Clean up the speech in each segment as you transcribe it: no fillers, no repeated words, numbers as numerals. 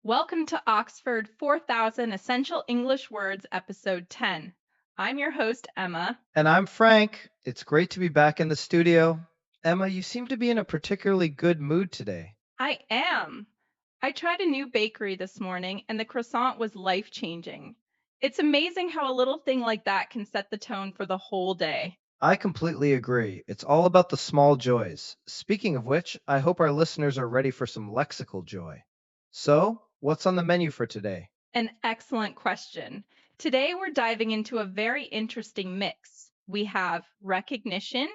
Welcome to Oxford 4000 Essential English Words, Episode 10. I'm your host, Emma. And I'm Frank. It's great to be back in the studio. Emma, you seem to be in a particularly good mood today. I am. I tried a new bakery this morning, and the croissant was life changing. It's amazing how a little thing like that can set the tone for the whole day. I completely agree. It's all about the small joys. Speaking of which, I hope our listeners are ready for some lexical joy. So, what's on the menu for today? An excellent question. Today, we're diving into a very interesting mix. We have recognition,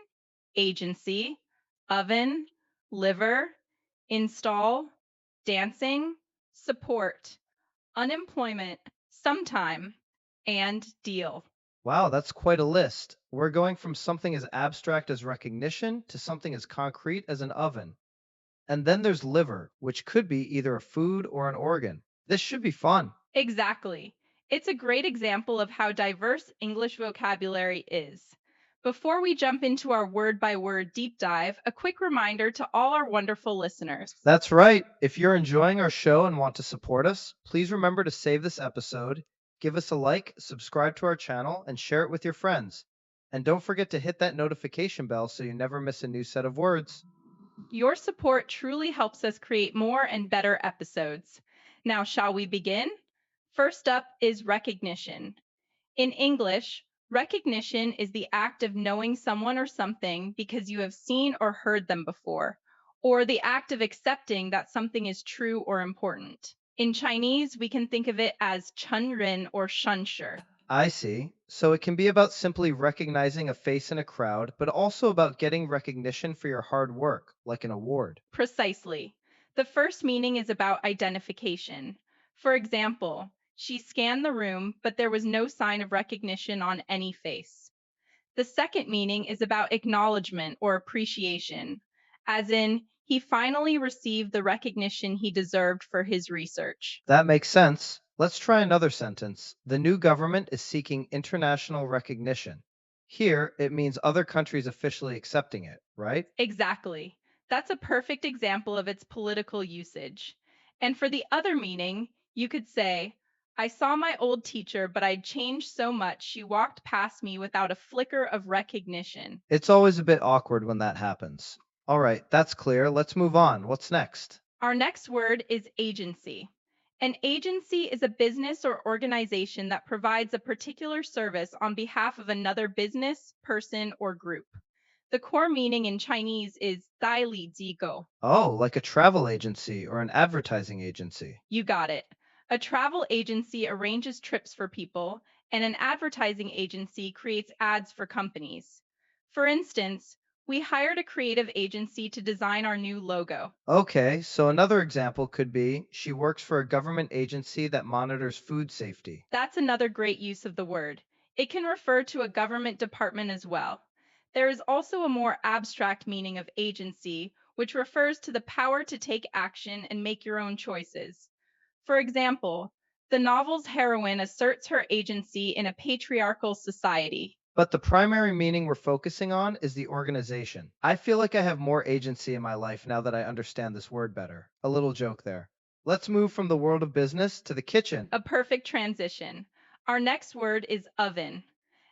agency, oven, liver, install, dancing, support, unemployment, sometime, and deal. Wow, that's quite a list. We're going from something as abstract as recognition to something as concrete as an oven. And then there's liver, which could be either a food or an organ. This should be fun. Exactly. It's a great example of how diverse English vocabulary is. Before we jump into our word by word deep dive, a quick reminder to all our wonderful listeners. That's right. If you're enjoying our show and want to support us, please remember to save this episode, give us a like, subscribe to our channel, and share it with your friends. And don't forget to hit that notification bell so you never miss a new set of words. Your support truly helps us create more and better episodes. Now, shall we begin? First up is recognition. In English, recognition is the act of knowing someone or something because you have seen or heard them before, or the act of accepting that something is true or important. In Chinese, we can think of it as 承认 or 认识. I see. So it can be about simply recognizing a face in a crowd, but also about getting recognition for your hard work, like an award. Precisely. The first meaning is about identification. For example, she scanned the room, but there was no sign of recognition on any face. The second meaning is about acknowledgement or appreciation, as in, he finally received the recognition he deserved for his research. That makes sense. Let's try another sentence. The new government is seeking international recognition. Here, it means other countries officially accepting it, right? Exactly. That's a perfect example of its political usage. And for the other meaning, you could say, I saw my old teacher, but I'd changed so much she walked past me without a flicker of recognition. It's always a bit awkward when that happens. All right, that's clear. Let's move on. What's next? Our next word is agency. An agency is a business or organization that provides a particular service on behalf of another business, person, or group. The core meaning in Chinese is 代理机构. Oh, like a travel agency or an advertising agency. You got it. A travel agency arranges trips for people, and an advertising agency creates ads for companies. For instance, we hired a creative agency to design our new logo. Okay, so another example could be she works for a government agency that monitors food safety. That's another great use of the word. It can refer to a government department as well. There is also a more abstract meaning of agency, which refers to the power to take action and make your own choices. For example, the novel's heroine asserts her agency in a patriarchal society. But the primary meaning we're focusing on is the organization. I feel like I have more agency in my life now that I understand this word better. A little joke there. Let's move from the world of business to the kitchen. A perfect transition. Our next word is oven.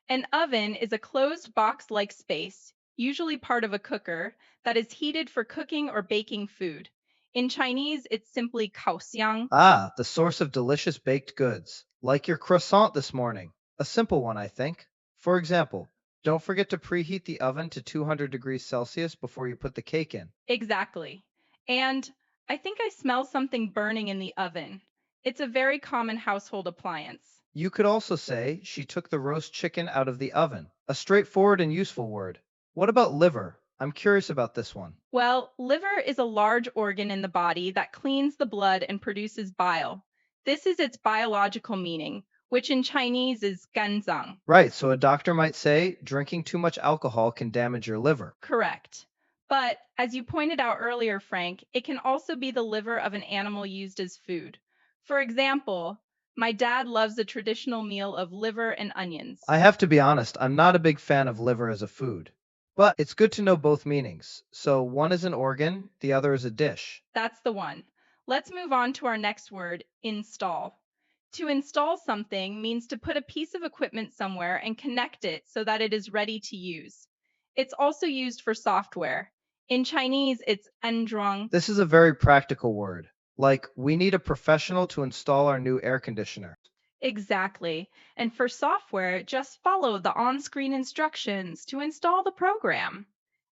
An oven is a closed box like space, usually part of a cooker, that is heated for cooking or baking food. In Chinese, it's simply 烤箱. Ah, the source of delicious baked goods. Like your croissant this morning. A simple one, I think. For example, don't forget to preheat the oven to 200 degrees Celsius before you put the cake in. Exactly. And I think I smell something burning in the oven. It's a very common household appliance. You could also say she took the roast chicken out of the oven. A straightforward and useful word. What about liver? I'm curious about this one. Well, liver is a large organ in the body that cleans the blood and produces bile. This is its biological meaning, which in Chinese is 肝脏. Right, so a doctor might say drinking too much alcohol can damage your liver. Correct. But as you pointed out earlier, Frank, it can also be the liver of an animal used as food. For example, my dad loves a traditional meal of liver and onions. I have to be honest, I'm not a big fan of liver as a food. But it's good to know both meanings. So one is an organ, the other is a dish. That's the one. Let's move on to our next word, install. To install something means to put a piece of equipment somewhere and connect it so that it is ready to use. It's also used for software. In Chinese, it's anzhuang. This is a very practical word. Like, we need a professional to install our new air conditioner. Exactly. And for software, just follow the on-screen instructions to install the program.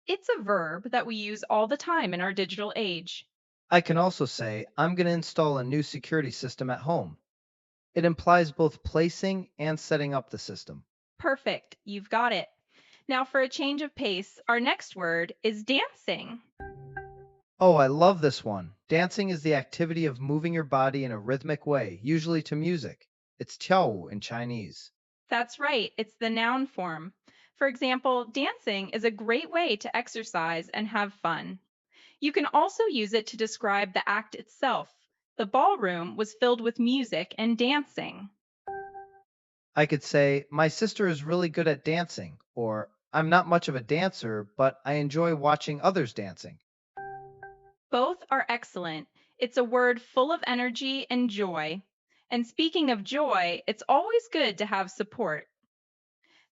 It's a verb that we use all the time in our digital age. I can also say, I'm going to install a new security system at home. It implies both placing and setting up the system. Perfect, you've got it. Now, for a change of pace, our next word is dancing. Oh, I love this one. Dancing is the activity of moving your body in a rhythmic way, usually to music. It's tiao in Chinese. That's right, it's the noun form. For example, dancing is a great way to exercise and have fun. You can also use it to describe the act itself. The ballroom was filled with music and dancing. I could say, my sister is really good at dancing, or I'm not much of a dancer, but I enjoy watching others dancing. Both are excellent. It's a word full of energy and joy. And speaking of joy, it's always good to have support.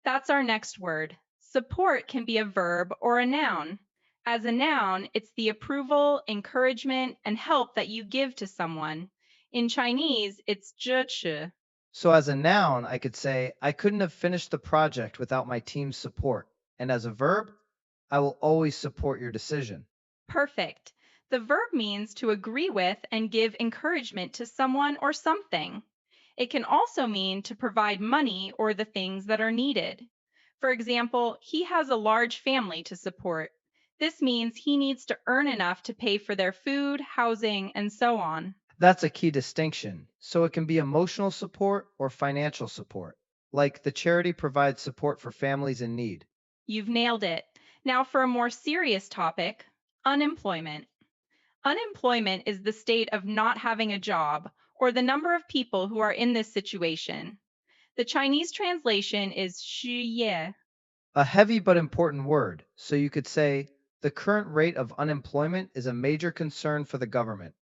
That's our next word. Support can be a verb or a noun. As a noun, it's the approval, encouragement, and help that you give to someone. In Chinese, it's 支持. So as a noun, I could say, I couldn't have finished the project without my team's support. And as a verb, I will always support your decision. Perfect. The verb means to agree with and give encouragement to someone or something. It can also mean to provide money or the things that are needed. For example, he has a large family to support. This means he needs to earn enough to pay for their food, housing, and so on. That's a key distinction. So it can be emotional support or financial support. Like the charity provides support for families in need. You've nailed it. Now, for a more serious topic, unemployment. Unemployment is the state of not having a job or the number of people who are in this situation. The Chinese translation is 失业. A heavy but important word. So you could say, the current rate of unemployment is a major concern for the government.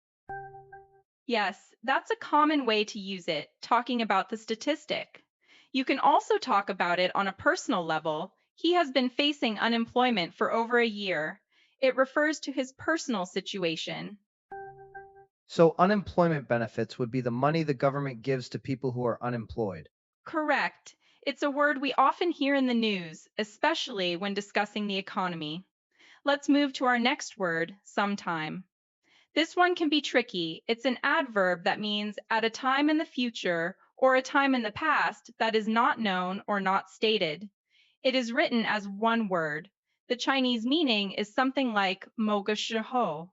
Yes, that's a common way to use it, talking about the statistic. You can also talk about it on a personal level. He has been facing unemployment for over a year. It refers to his personal situation. So unemployment benefits would be the money the government gives to people who are unemployed. Correct. It's a word we often hear in the news, especially when discussing the economy. Let's move to our next word, sometime. This one can be tricky. It's an adverb that means at a time in the future or a time in the past that is not known or not stated. It is written as one word. The Chinese meaning is something like 某个时候.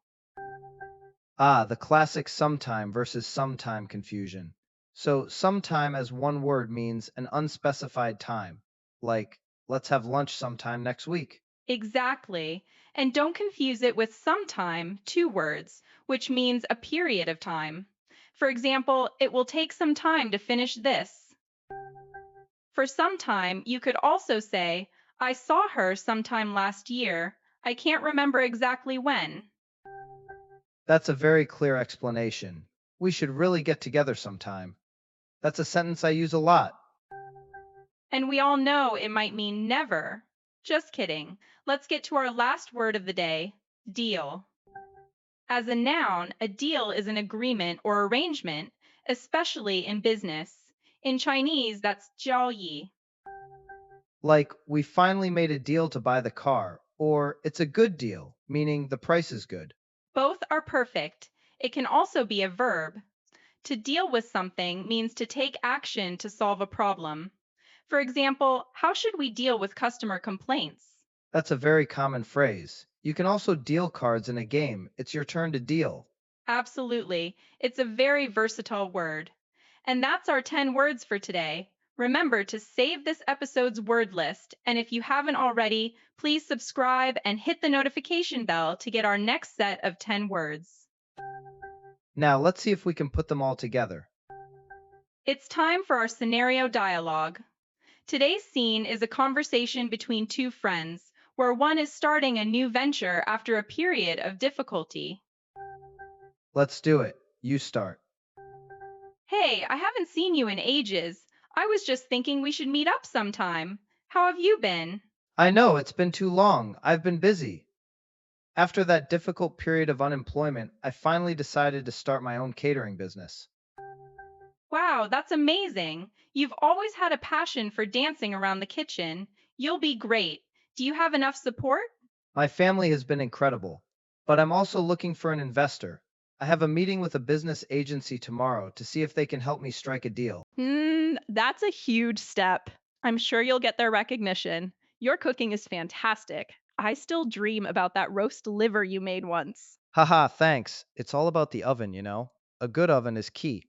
Ah, the classic sometime versus sometime confusion. So sometime as one word means an unspecified time, like let's have lunch sometime next week. Exactly. And don't confuse it with sometime, two words, which means a period of time. For example, it will take some time to finish this. For some time, you could also say, I saw her sometime last year. I can't remember exactly when. That's a very clear explanation. We should really get together sometime. That's a sentence I use a lot. And we all know it might mean never. Just kidding. Let's get to our last word of the day, deal. As a noun, a deal is an agreement or arrangement, especially in business. In Chinese, that's 交易. Like, we finally made a deal to buy the car, or it's a good deal, meaning the price is good. Both are perfect. It can also be a verb. To deal with something means to take action to solve a problem. For example, how should we deal with customer complaints? That's a very common phrase. You can also deal cards in a game. It's your turn to deal. Absolutely. It's a very versatile word. And that's our 10 words for today. Remember to save this episode's word list. And if you haven't already, please subscribe and hit the notification bell to get our next set of 10 words. Now, let's see if we can put them all together. It's time for our scenario dialogue. Today's scene is a conversation between two friends, where one is starting a new venture after a period of difficulty. Let's do it. You start. Hey, I haven't seen you in ages. I was just thinking we should meet up sometime. How have you been? I know it's been too long. I've been busy. After that difficult period of unemployment, I finally decided to start my own catering business. Wow, that's amazing. You've always had a passion for dancing around the kitchen. You'll be great. Do you have enough support? My family has been incredible, but I'm also looking for an investor. I have a meeting with a business agency tomorrow to see if they can help me strike a deal. That's a huge step. I'm sure you'll get their recognition. Your cooking is fantastic. I still dream about that roast liver you made once. Haha, thanks. It's all about the oven, you know? A good oven is key.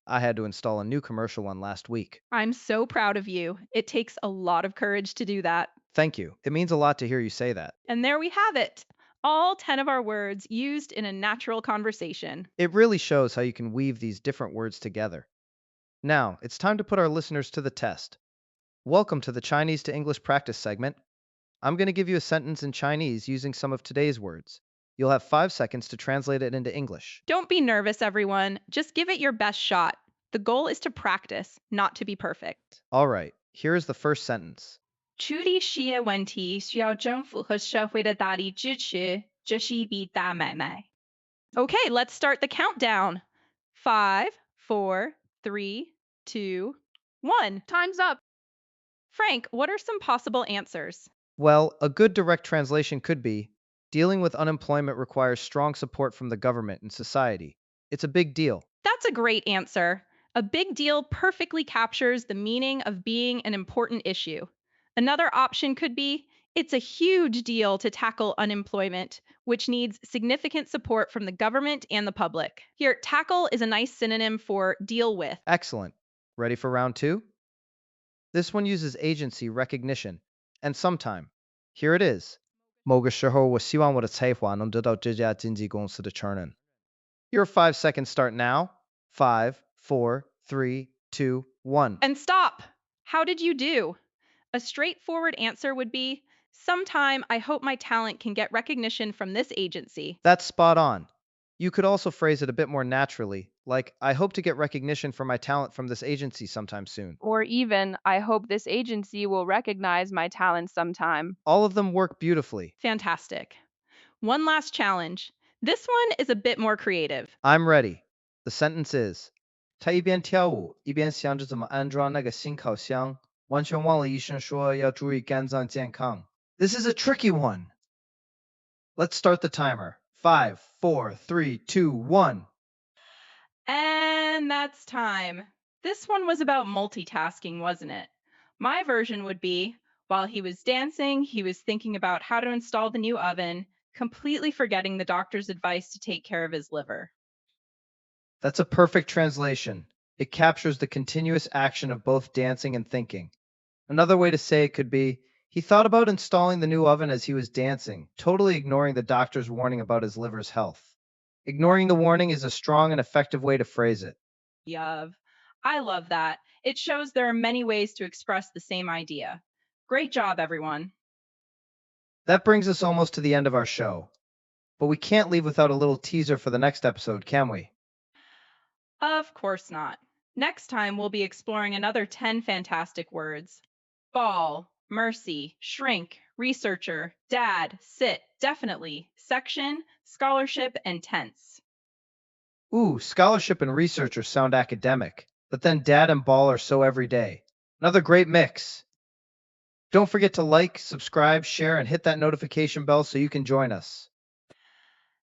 I had to install a new commercial one last week. I'm so proud of you. It takes a lot of courage to do that. Thank you. It means a lot to hear you say that. And there we have it. All 10 of our words used in a natural conversation. It really shows how you can weave these different words together. Now, it's time to put our listeners to the test. Welcome to the Chinese to English practice segment. I'm going to give you a sentence in Chinese using some of today's words. You'll have 5 seconds to translate it into English. Don't be nervous, everyone. Just give it your best shot. The goal is to practice, not to be perfect. All right, here is the first sentence. 处理事业问题需要政府和社会的大力支持，这是一笔大买卖。Okay, let's start the countdown. 5, 4, 3, 2, 1. Time's up. Frank, what are some possible answers? Well, a good direct translation could be, dealing with unemployment requires strong support from the government and society. It's a big deal. That's a great answer. A big deal perfectly captures the meaning of being an important issue. Another option could be, it's a huge deal to tackle unemployment, which needs significant support from the government and the public. Here, tackle is a nice synonym for deal with. Excellent. Ready for round two? This one uses agency recognition and sometime. Here it is. 某个时候我希望我的才华能得到这家经纪公司的承认. Your 5 seconds start now. 5, 4, 3, 2, 1. And stop! How did you do? A straightforward answer would be, sometime I hope my talent can get recognition from this agency. That's spot on. You could also phrase it a bit more naturally, like, I hope to get recognition for my talent from this agency sometime soon. Or even, I hope this agency will recognize my talent sometime. All of them work beautifully. Fantastic. One last challenge. This one is a bit more creative. I'm ready. The sentence is, 他一边跳舞，一边想着怎么安装那个新烤箱，完全忘了医生说要注意肝脏健康. This is a tricky one. Let's start the timer. 5, 4, 3, 2, 1. And that's time. This one was about multitasking, wasn't it? My version would be, while he was dancing, he was thinking about how to install the new oven, completely forgetting the doctor's advice to take care of his liver. That's a perfect translation. It captures the continuous action of both dancing and thinking. Another way to say it could be, he thought about installing the new oven as he was dancing, totally ignoring the doctor's warning about his liver's health. Ignoring the warning is a strong and effective way to phrase it. Yuv. I love that. It shows there are many ways to express the same idea. Great job, everyone. That brings us almost to the end of our show. But we can't leave without a little teaser for the next episode, can we? Of course not. Next time, we'll be exploring another 10 fantastic words. Ball, mercy, shrink, researcher, dad, sit, definitely, section, scholarship, and tense. Ooh, scholarship and researcher sound academic, but then dad and ball are so everyday. Another great mix. Don't forget to like, subscribe, share, and hit that notification bell so you can join us.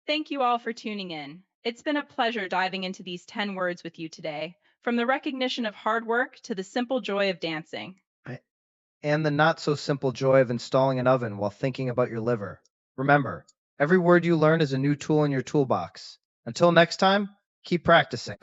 Thank you all for tuning in. It's been a pleasure diving into these 10 words with you today, from the recognition of hard work to the simple joy of dancing. And the not-so-simple joy of installing an oven while thinking about your liver. Remember, every word you learn is a new tool in your toolbox. Until next time, keep practicing.